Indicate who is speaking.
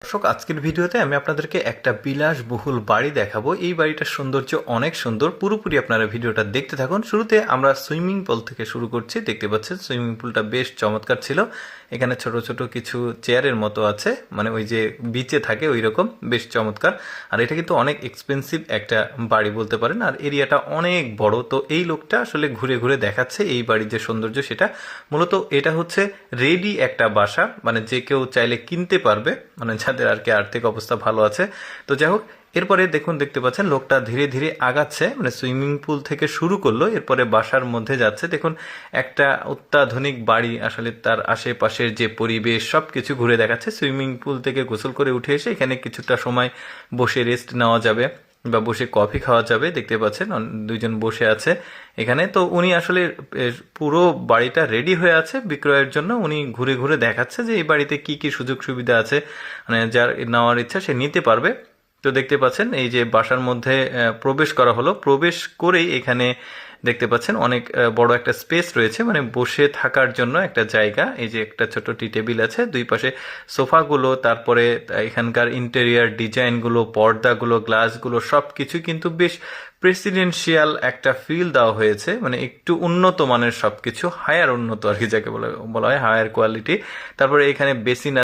Speaker 1: দর্শক, আজকের ভিডিওতে আমি আপনাদেরকে একটা বিলাসবহুল বাড়ি দেখাবো। এই বাড়িটার সৌন্দর্য অনেক সুন্দর, পুরোপুরি আপনারা ভিডিওটা দেখতে থাকুন। শুরুতে আমরা সুইমিং পুল থেকে শুরু করছি। দেখতে পাচ্ছেন সুইমিং পুলটা বেশ চমৎকার ছিল। এখানে ছোট ছোট কিছু চেয়ারের মতো আছে, মানে ওই যে বিচে থাকে ওই রকম, বেশ চমৎকার। আর এটা কিন্তু অনেক এক্সপেন্সিভ একটা বাড়ি বলতে পারেন, আর এরিয়াটা অনেক বড়। তো এই লোকটা আসলে ঘুরে ঘুরে দেখাচ্ছে এই বাড়ির যে সৌন্দর্য সেটা। মূলত এটা হচ্ছে রেডি একটা বাসা, মানে যে কেউ চাইলে কিনতে পারবে, মানে যাদের আর কি আর্থিক অবস্থা ভালো আছে। তো যাই হোক, এরপরে দেখতে পাচ্ছেন লোকটা ধীরে ধীরে আগাচ্ছে, মানে সুইমিং পুল থেকে শুরু করলো, এরপরে বাসার মধ্যে যাচ্ছে। দেখুন, একটা অত্যাধুনিক বাড়ি, আসলে তার আশেপাশের যে পরিবেশ সবকিছু ঘুরে দেখাচ্ছে। সুইমিং পুল থেকে গোসল করে উঠে এসে এখানে কিছুটা সময় বসে রেস্ট নেওয়া যাবে বা বসে কফি খাওয়া যাবে। দেখতে পাচ্ছেন দুইজন বসে আছে এখানে। তো উনি আসলে পুরো বাড়িটা রেডি হয়ে আছে বিক্রয়ের জন্য। উনি ঘুরে ঘুরে দেখাচ্ছে যে এই বাড়িতে কি কি সুযোগ সুবিধা আছে, মানে যার নেওয়ার ইচ্ছা সে নিতে পারবে। তো দেখতে পাচ্ছেন এই যে বাসার মধ্যে প্রবেশ করা হলো। প্রবেশ করেই এখানে দেখতে পাচ্ছেন অনেক বড় একটা স্পেস রয়েছে, মানে বসে থাকার জন্য একটা জায়গা। এই যে একটা ছোট টি টেবিল আছে, দুই পাশে সোফাগুলো, তারপরে এখানকার ইন্টেরিয়ার ডিজাইনগুলো, পর্দাগুলো, গ্লাসগুলো সবকিছু কিন্তু বেশ প্রেসিডেন্সিয়াল একটা ফিল দেওয়া হয়েছে, মানে একটু উন্নত মানের সবকিছু, হায়ার উন্নত আর কি, যাকে বলা হয় হায়ার কোয়ালিটি। তারপরে এখানে বেসিন